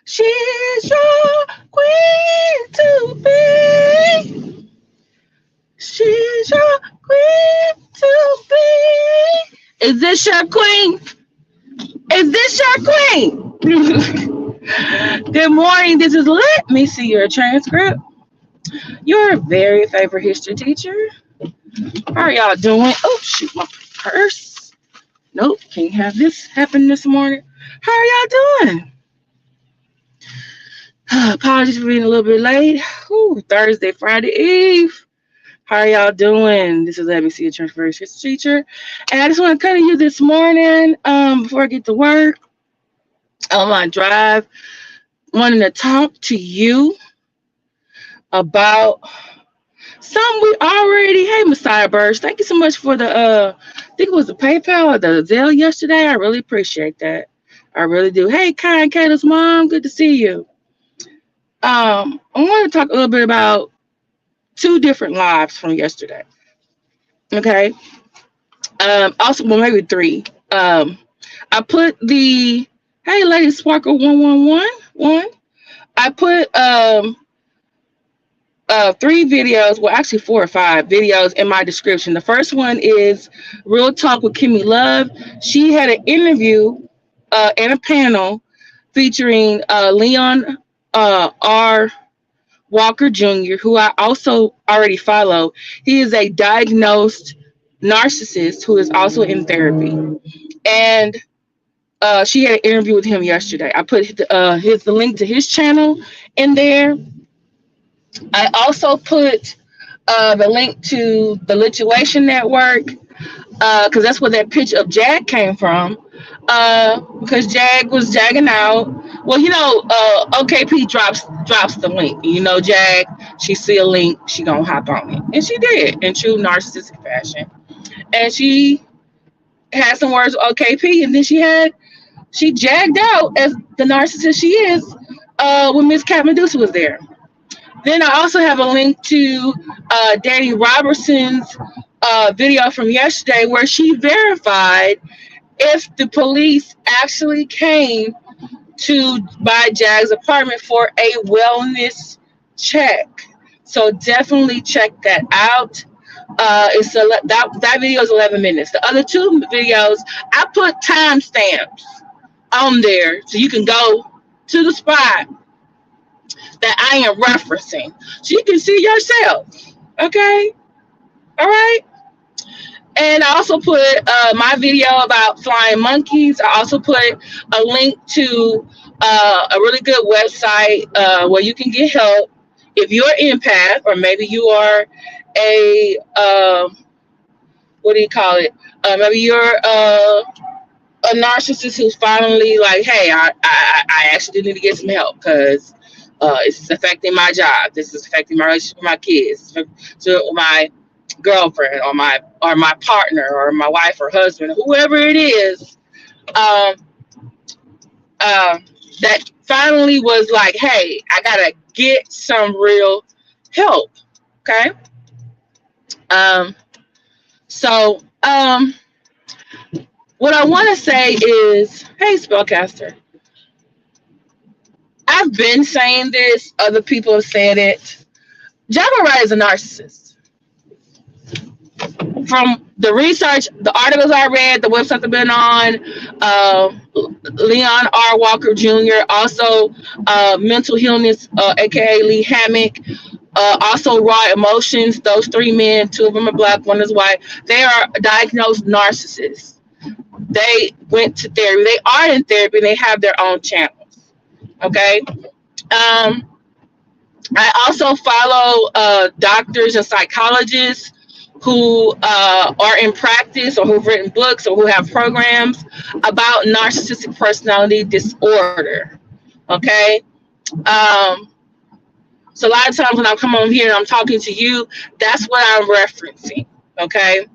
She's your queen to be. She's your queen to be. Is this your queen? Is this your queen? Good morning. This is Let Me See Your Transcript. Your very favorite history teacher. How are y'all doing? Oh, shoot, my purse. Nope, can't have this happen this morning. How are y'all doing? Apologies for being a little bit late. Ooh, Thursday, Friday Eve. How are y'all doing? This is Let Me See Your Transcript history teacher. And I just want to come to you this morning before I get to work on my drive. Wanting to talk to you about something we already. Hey, Messiah Burst, thank you so much for the I think it was the PayPal or the Zelle yesterday. I really appreciate that. I really do. Hey, Kai and Kayla's mom, good to see you. I want to talk a little bit about two different lives from yesterday. Okay. Also, well, maybe three. I put the Hey Lady Sparkle 111. I put 3 videos, well, actually 4 or 5 videos in my description. The first one is Real Talk with Kimmy Love. She had an interview and a panel featuring Leon R. Walker Jr., who I also already follow. He is a diagnosed narcissist who is also in therapy. And she had an interview with him yesterday. I put the link to his channel in there. I also put the link to the Lituation Network because that's where that picture of Jag came from. Because Jag was jagging out. Well, OKP drops the link. Jag, she see a link, she gonna hop on it, and she did in true narcissistic fashion. And she had some words with OKP, and then she jagged out as the narcissist she is when Miss Cat Medusa was there. Then I also have a link to Danny Robertson's video from yesterday where she verified if the police actually came by Jag's apartment for a wellness check. So definitely check that out. That video is 11 minutes. The other 2 videos, I put timestamps on there so you can go to the spot that I am referencing so you can see yourself. Okay? All right? And I also put my video about flying monkeys. I also put a link to a really good website where you can get help if you're an empath, or maybe you are a what do you call it? Maybe you're a narcissist who's finally like, hey, I actually need to get some help because it's affecting my job. This is affecting my relationship with my kids, to my girlfriend or my partner or my wife or husband, whoever it is, that finally was like, hey, I gotta get some real help. Okay. So what I want to say is, hey, Spellcaster, I've been saying this. Other people have said it. Jaguar Wright is a narcissist. From the research, the articles I read, the website I've been on, Leon R. Walker Jr., also Mental Illness, aka Lee Hammock, also Raw Emotions. Those 3 men, 2 of them are black, 1 is white. They are diagnosed narcissists. They went to therapy. They are in therapy, and they have their own channels. Okay. I also follow doctors and psychologists who are in practice or who've written books or who have programs about narcissistic personality disorder. Okay. So a lot of times when I come on here and I'm talking to you, that's what I'm referencing. Okay.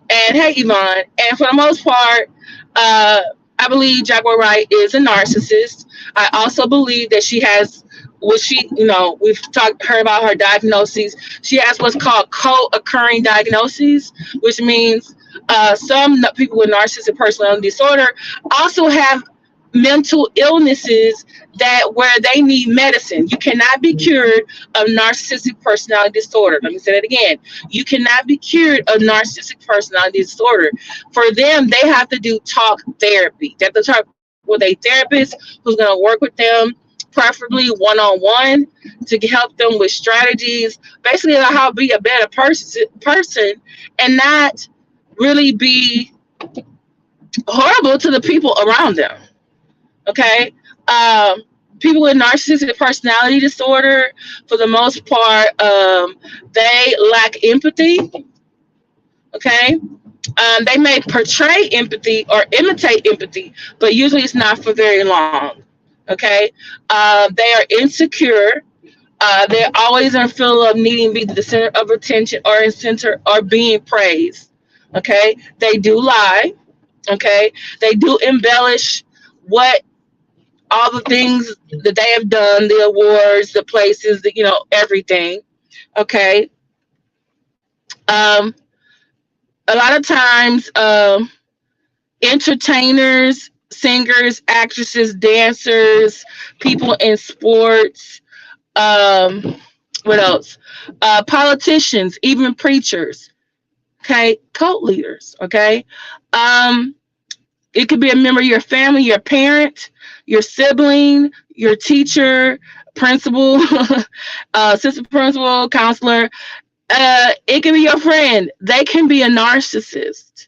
And hey, Yvonne. And for the most part, I believe Jaguar Wright is a narcissist. I also believe that she has we've heard about her diagnoses. She has what's called co-occurring diagnoses, which means some people with narcissistic personality disorder also have mental illnesses that where they need medicine. You cannot be cured of narcissistic personality disorder. Let me say that again. You cannot be cured of narcissistic personality disorder. For them, they have to do talk therapy. They have to talk with a therapist who's going to work with them, preferably one-on-one, to help them with strategies, basically on how to be a better person and not really be horrible to the people around them. Okay. People with narcissistic personality disorder, for the most part, they lack empathy. Okay. They may portray empathy or imitate empathy, but usually it's not for very long. Okay. They are insecure. They're always in feel of needing to be the center of attention or in center or being praised. Okay. They do lie. Okay. They do embellish what all the things that they have done, the awards, the places, everything. Okay. A lot of times, entertainers, singers, actresses, dancers, people in sports, what else? Politicians, even preachers. Okay. Cult leaders. Okay. It could be a member of your family, your parent, your sibling, your teacher, principal, assistant principal, counselor. It can be your friend. They can be a narcissist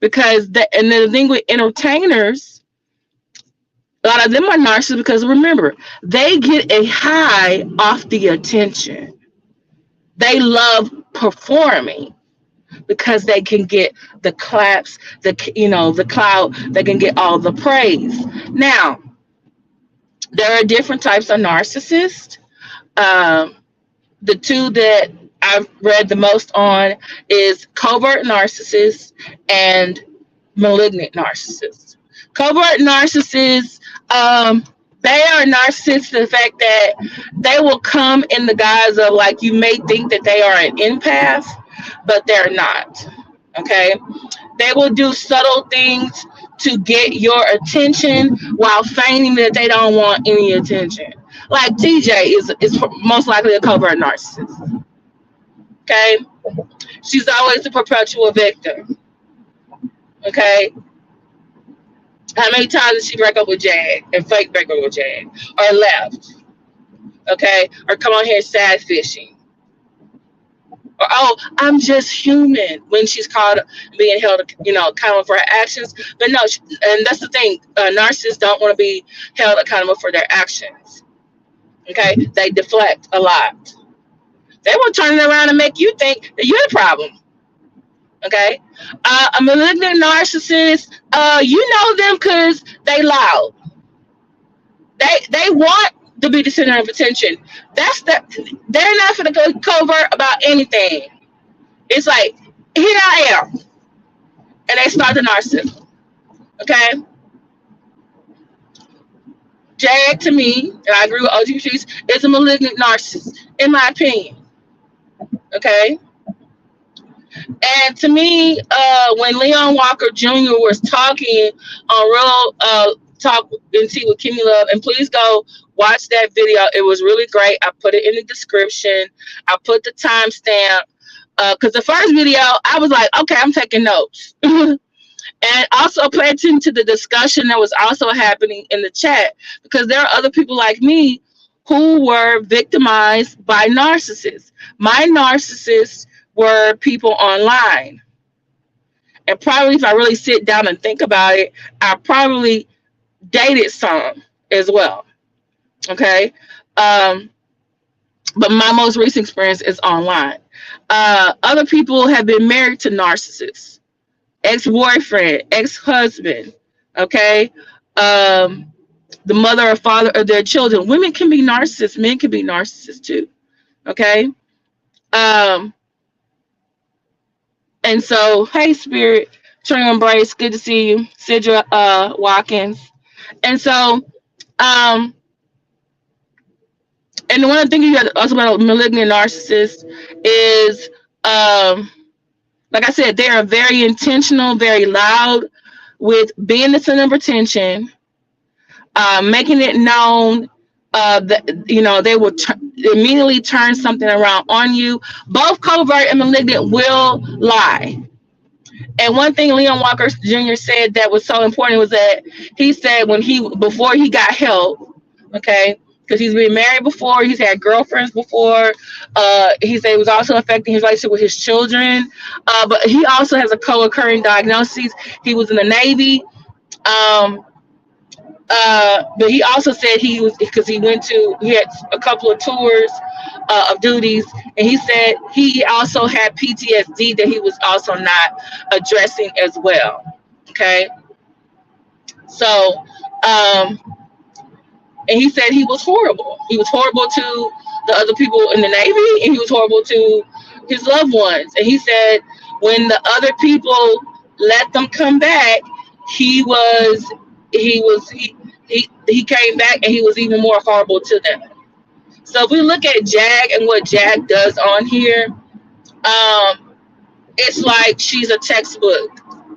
because and the thing with entertainers, a lot of them are narcissists because remember, they get a high off the attention. They love performing because they can get the claps, the clout, they can get all the praise. Now, there are different types of narcissists. The two that I've read the most on is covert narcissists and malignant narcissists. Covert narcissists, they are narcissists to the fact that they will come in the guise of, like, you may think that they are an empath, but they're not. Okay. They will do subtle things to get your attention while feigning that they don't want any attention. Like TJ is most likely a covert narcissist. Okay. She's always a perpetual victim. Okay. How many times did she break up with Jag and fake break up with Jag or left? Okay. Or come on here sad fishing. Or, oh, I'm just human, when she's caught being held, accountable for her actions. But no, and that's the thing. Narcissists don't want to be held accountable for their actions. Okay, they deflect a lot. They will turn it around and make you think that you're the problem. Okay, a malignant narcissist, you know them because they loud. They want to be the center of attention. They're not going to go covert about anything. It's like, here I am. And they start the narcissism. Okay? Jag, to me, and I agree with OG Patrice, is a malignant narcissist, in my opinion. Okay? And to me, when Leon Walker Jr. was talking on Real Talk and Tea with Kimmy Love, and please go watch that video. It was really great. I put it in the description. I put the timestamp because the first video, I was like, okay, I'm taking notes. And also pay attention to the discussion that was also happening in the chat, because there are other people like me who were victimized by narcissists. My narcissists were people online. And probably if I really sit down and think about it, I probably dated some as well. Okay. But my most recent experience is online. Other people have been married to narcissists, ex-boyfriend, ex-husband. Okay. The mother or father of their children. Women can be narcissists. Men can be narcissists too. Okay. And so, hey, Spirit, True Embrace, good to see you. Sidra Watkins. And so, and one of the things you got also about malignant narcissists is, like I said, they are very intentional, very loud with being the center of attention, making it known that they will immediately turn something around on you. Both covert and malignant will lie. And one thing Leon Walker Jr. said that was so important was that he said before he got help, okay, because he's been married before, he's had girlfriends before. He said it was also affecting his relationship with his children. But he also has a co-occurring diagnosis. He was in the Navy. But he also said he had a couple of tours of duties, and he said he also had PTSD that he was also not addressing as well. Okay, so and he said he was horrible. He was horrible to the other people in the Navy, and he was horrible to his loved ones. And he said when the other people let them come back, he came back and he was even more horrible to them. So if we look at Jag and what Jag does on here, it's like she's a textbook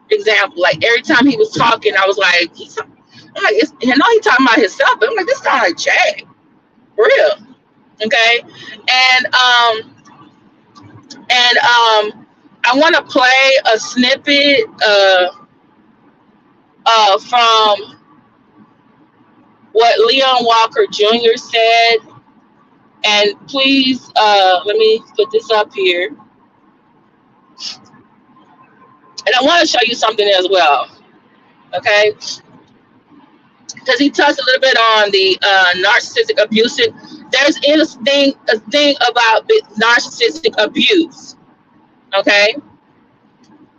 example. Like every time he was talking, I was like, I know he's talking about himself, but I'm like, this sounds like Jag, for real. Okay, and I want to play a snippet from what Leon Walker Jr. said. And please, let me put this up here. And I want to show you something as well, okay? Because he touched a little bit on the narcissistic abusive. There's a thing about narcissistic abuse, okay?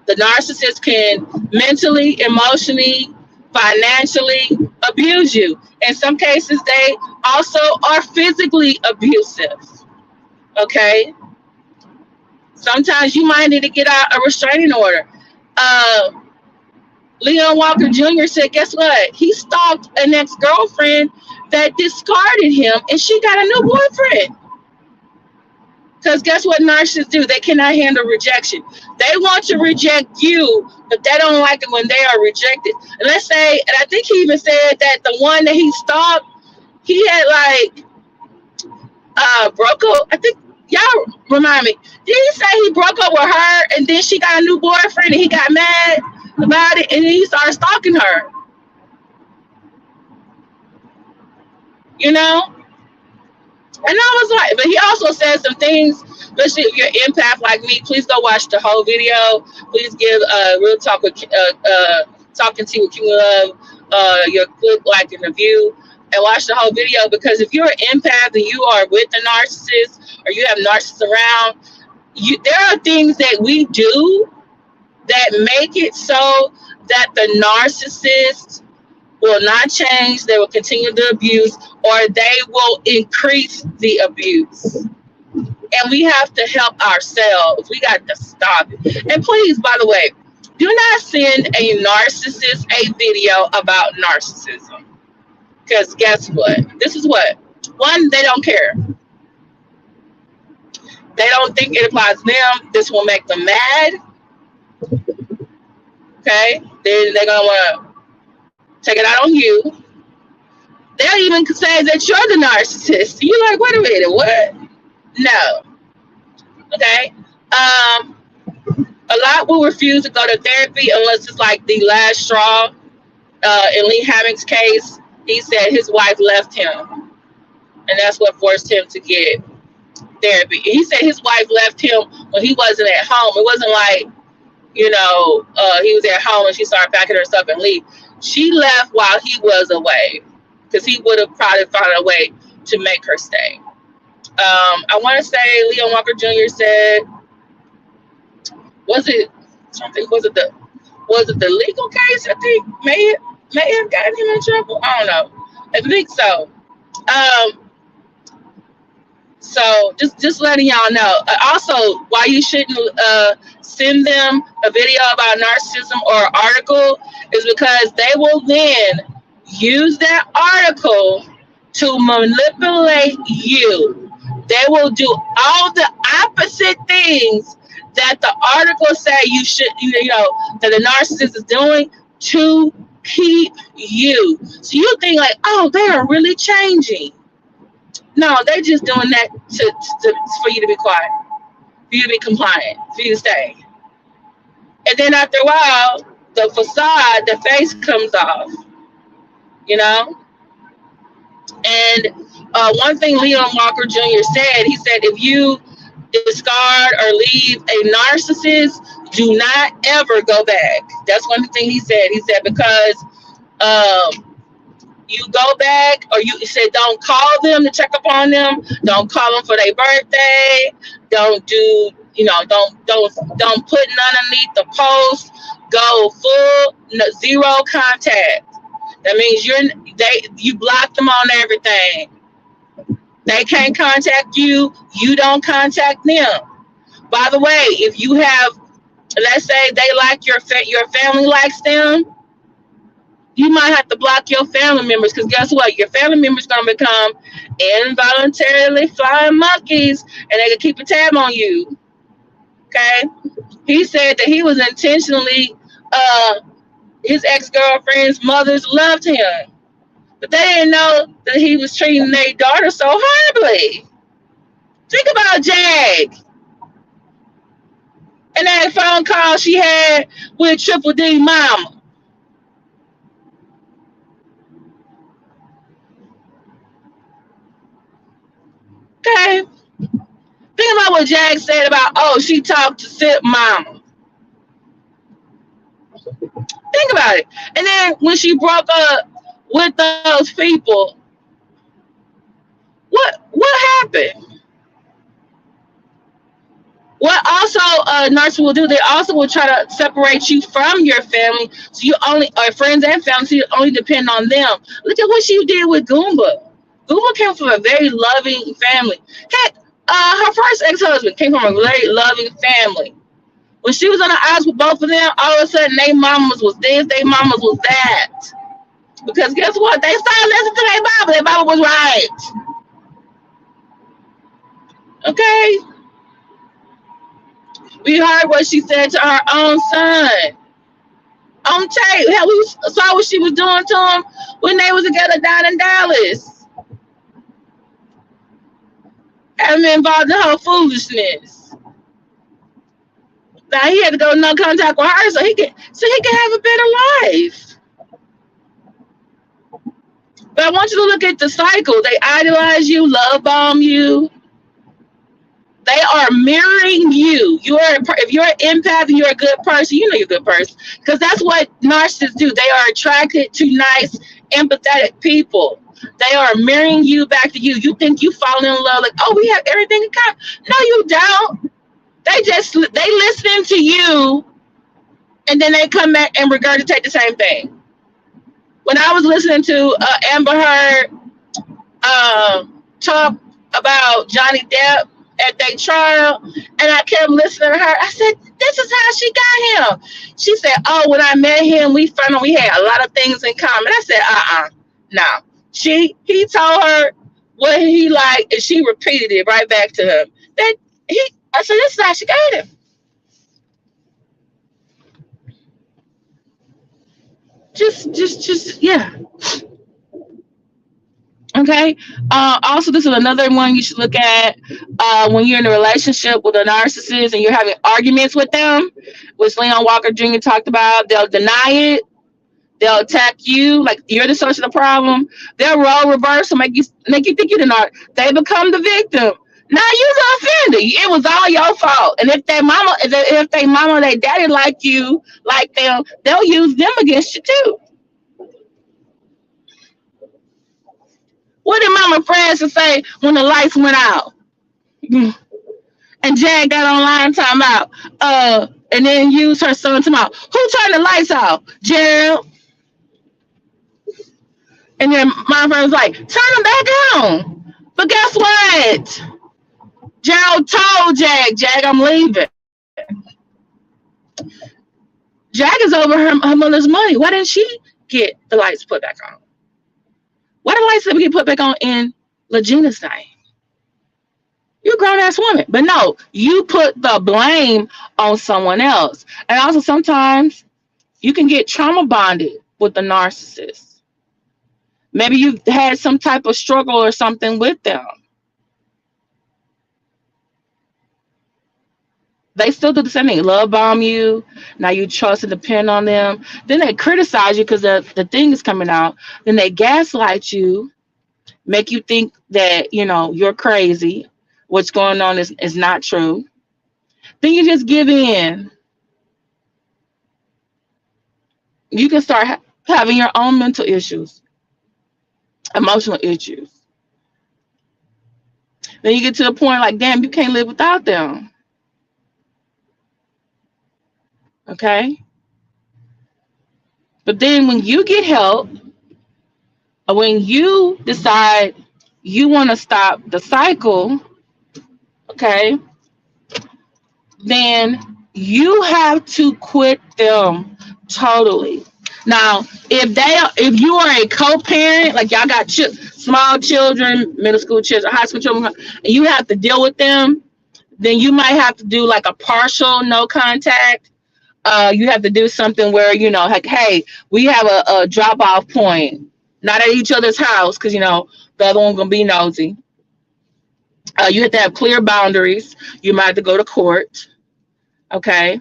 The narcissist can mentally, emotionally, financially abuse you. In some cases, they also are physically abusive. Okay? Sometimes you might need to get out a restraining order. Leon Walker Jr. said, guess what? He stalked an ex-girlfriend that discarded him, and she got a new boyfriend. Because guess what narcissists do? They cannot handle rejection. They want to reject you, but they don't like it when they are rejected. And let's say, and I think he even said that the one that he stalked, he had broke up. I think, y'all remind me, did he say he broke up with her and then she got a new boyfriend and he got mad about it and then he started stalking her? You know? And I was like, but he also said some things, especially if you're an empath like me, please go watch the whole video. Please give Real Talk with Talking Tea with King Love your click, like, and review, and watch the whole video, because if you're an empath and you are with a narcissist or you have narcissists around, there are things that we do that make it so that the narcissist will not change, they will continue the abuse, or they will increase the abuse. And we have to help ourselves. We got to stop it. And please, by the way, do not send a narcissist a video about narcissism. Because guess what? This is what? One, they don't care. They don't think it applies to them. This will make them mad. Okay? Then they're going to want to take it out on you. They'll even say that you're the narcissist. You're like, wait a minute, what? No. Okay? A lot will refuse to go to therapy unless it's like the last straw. In Lee Hammock's case, he said his wife left him. And that's what forced him to get therapy. He said his wife left him when he wasn't at home. It wasn't like, he was at home and she started packing her stuff and leave. She left while he was away, because he would have probably found a way to make her stay. I want to say Leon Walker Jr. said, was it the legal case? I think may have gotten him in trouble. I don't know. I think so. So just letting y'all know. Also, why you shouldn't send them a video about narcissism or article is because they will then use that article to manipulate you. They will do all the opposite things that the article say you should, that the narcissist is doing to keep you. So you think like, oh, they are really changing. No, they're just doing that for you to be quiet, for you to be compliant, for you to stay. And then after a while, the facade, the face comes off, you know? And one thing Leon Walker Jr. said, he said, if you discard or leave a narcissist, do not ever go back. That's one thing he said. He said, because you go back, or you said, don't call them to check up on them. Don't call them for their birthday. Don't do, don't put none underneath the post. Go full zero contact. That means you block them on everything. They can't contact you. You don't contact them. By the way, if you have, let's say they like your family likes them, you might have to block your family members, because guess what? Your family members gonna become involuntarily flying monkeys, and they can keep a tab on you. Okay? He said that he was intentionally, his ex-girlfriend's mothers loved him, but they didn't know that he was treating their daughter so horribly. Think about Jag and that phone call she had with Triple D mama. Okay? Think about what Jag said about, oh, she talked to Sip mama. Think about it. And then when she broke up with those people, what happened? What also narcissists will do, they also will try to separate you from your family, so you only, or friends and family, so you only depend on them. Look at what she did with Goomba. Goomba came from a very loving family. Heck, her first ex-husband came from a very loving family. When she was on the ice with both of them, all of a sudden, their mamas was this, their mamas was that. Because guess what? They started listening to their Bible. Their Bible was right. Okay? We heard what she said to her own son. On tape. Hell, we saw what she was doing to him when they was together down in Dallas. Having been involved in her foolishness. Now he had to go no contact with her so he can have a better life. But I want you to look at the cycle. They idolize you, love bomb you. They are mirroring you. If you're an empath and you're a good person, you know you're a good person. Because that's what narcissists do. They are attracted to nice, empathetic people. They are mirroring you back to you. You think you fall in love, like, oh, we have everything in common. No, you don't. They listening to you, and then they come back and regurgitate the same thing. When I was listening to Amber Heard talk about Johnny Depp at their trial, and I kept listening to her, I said, this is how she got him. She said, oh, when I met him, we found out we had a lot of things in common. I said, no. He told her what he liked, and she repeated it right back to him. I said, this is how she got him. Just, yeah. Okay. Also, this is another one you should look at when you're in a relationship with a narcissist and you're having arguments with them, which Leon Walker Jr. talked about. They'll deny it. They'll attack you like you're the source of the problem. They'll role reverse and make you think you're the narc. They become the victim. Now you're the offender. It was all your fault. And if their mama, or their daddy like you, like them, they'll use them against you too. What did Mama Francis say when the lights went out? And Jan got online time out. And then used her son to mouth. Who turned the lights off? Gerald. And then Mama Francis was like, turn them back on. But guess what? Gerald told Jag, I'm leaving. Jag is over her mother's money. Why didn't she get the lights put back on? Why the lights never get put back on in LaGina's name? You're a grown-ass woman. But no, you put the blame on someone else. And also sometimes you can get trauma bonded with the narcissist. Maybe you've had some type of struggle or something with them. They still do the same thing. Love bomb you. Now you trust and depend on them. Then they criticize you because the thing is coming out. Then they gaslight you, make you think that, you're crazy. What's going on is not true. Then you just give in. You can start having your own mental issues, emotional issues. Then you get to the point like, damn, you can't live without them. Okay? But then when you get help, or when you decide you want to stop the cycle, okay, then you have to quit them totally. Now, if you are a co-parent, like y'all got small children, middle school children, high school children, and you have to deal with them, then you might have to do like a partial no contact. You have to do something where, like, hey, we have a drop off point, not at each other's house, because, the other one's going to be nosy. You have to have clear boundaries. You might have to go to court. Okay.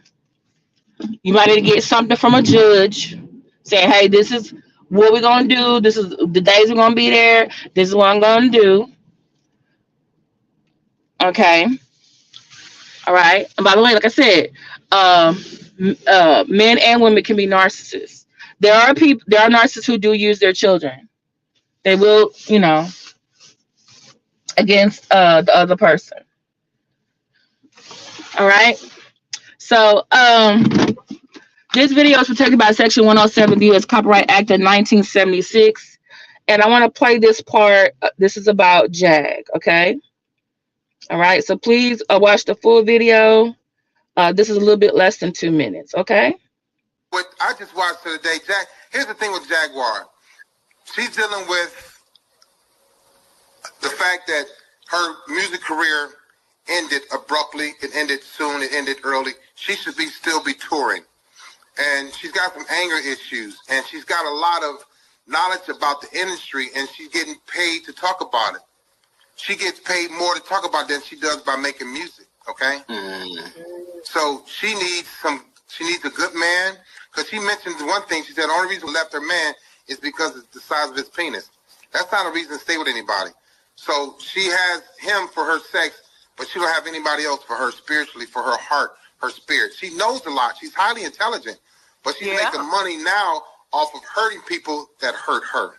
You might need to get something from a judge saying, hey, this is what we're going to do. This is the days we're going to be there. This is what I'm going to do. Okay. All right. And by the way, like I said, men and women can be narcissists. There are narcissists who do use their children. They will, against the other person. All right. So this video is protected by Section 107 of the U.S. Copyright Act of 1976. And I want to play this part. This is about Jag. Okay. All right. So please watch the full video. This is a little bit less than 2 minutes. Okay. What I just watched the other day, here's the thing with Jaguar. She's dealing with the fact that her music career ended abruptly. It ended soon. It ended early. She should still be touring. And she's got some anger issues. And she's got a lot of knowledge about the industry. And she's getting paid to talk about it. She gets paid more to talk about it than she does by making music. Okay? So she needs a good man. Because she mentioned one thing. She said the only reason she left her man is because of the size of his penis. That's not a reason to stay with anybody. So she has him for her sex, but she don't have anybody else for her spiritually, for her heart, her spirit. She knows a lot. She's highly intelligent, but she's making money now off of hurting people that hurt her.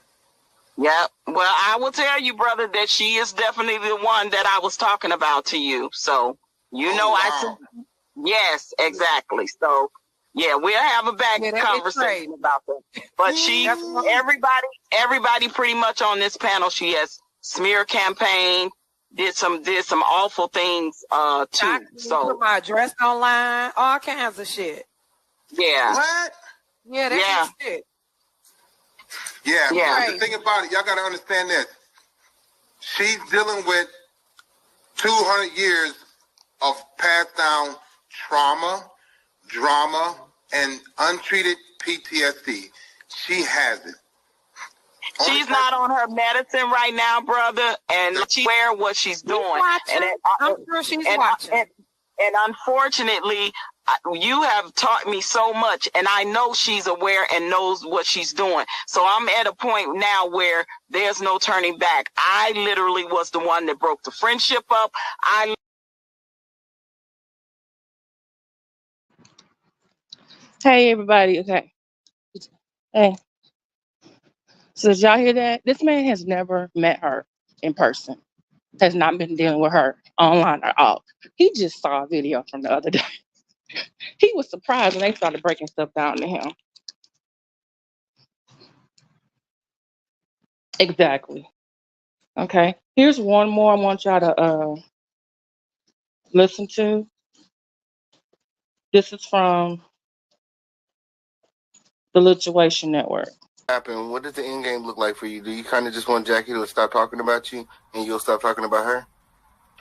Yeah. Well, I will tell you, brother, that she is definitely the one that I was talking about to you. So, wow. Yes, exactly. So, yeah, we'll have a back conversation about that. But everybody pretty much on this panel, she has smear campaign, did some awful things too. So put my address online, all kinds of shit. Yeah. What? Yeah, that's shit. Yeah. Right. The thing about it, y'all gotta understand this. She's dealing with 200 years of passed down trauma, drama, and untreated PTSD. She has it. She's not on her medicine right now, brother, and she's aware of what she's doing. I'm sure she's watching. And unfortunately, you have taught me so much, and I know she's aware and knows what she's doing. So I'm at a point now where there's no turning back. I literally was the one that broke the friendship up. Hey, everybody. Okay. Hey. So did y'all hear that? This man has never met her in person. Has not been dealing with her online or off. He just saw a video from the other day. He was surprised when they started breaking stuff down to him. Exactly. Okay. Here's one more I want y'all to listen to. This is from the Lituation Network. Happen? What does the end game look like for you? Do you kind of just want Jackie to stop talking about you and you'll stop talking about her?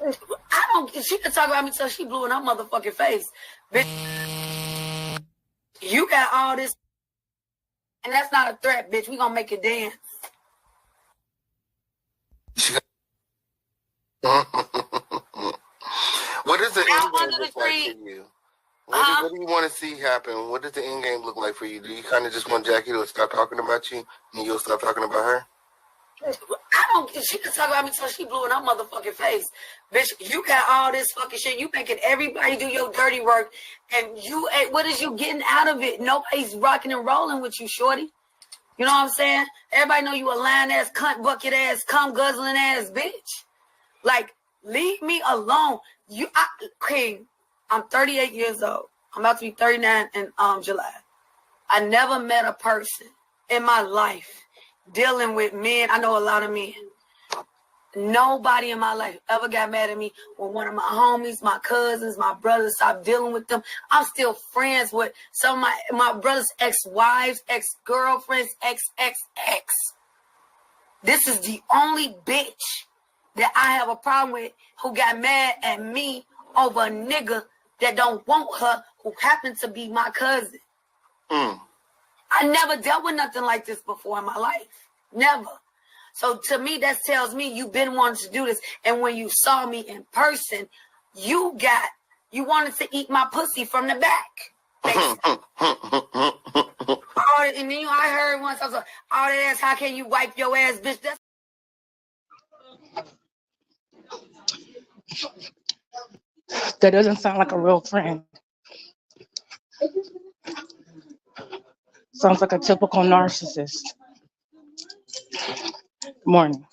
I don't. She can talk about me till she blew in her motherfucking face. Bitch, you got all this And that's not a threat, bitch. We gonna make it dance. What does the end Out game under the look like tree. for you? What do you want to see happen? What does the end game look like for you? Do you kind of just want Jackie to stop talking about you and you'll stop talking about her? I don't. She can talk about me till she blew in her motherfucking face, bitch. You got all this fucking shit. You making everybody do your dirty work, and you. What is you getting out of it? Nobody's rocking and rolling with you, shorty. You know what I'm saying? Everybody know you a lying ass, cunt bucket ass, cum guzzling ass bitch. Like, leave me alone. King, I'm 38 years old. I'm about to be 39 in July. I never met a person in my life dealing with men. I know a lot of men. Nobody in my life ever got mad at me when one of my homies, my cousins, my brothers stopped dealing with them. I'm still friends with some of my brother's ex-wives, ex-girlfriends, ex. This is the only bitch that I have a problem with who got mad at me over a nigga that don't want her, who happened to be my cousin. I never dealt with nothing like this before in my life. Never. So to me, that tells me you've been wanting to do this. And when you saw me in person, you wanted to eat my pussy from the back. And then I heard once, I was like, all that ass, how can you wipe your ass, bitch? That's That doesn't sound like a real friend. Sounds like a typical narcissist. Good morning.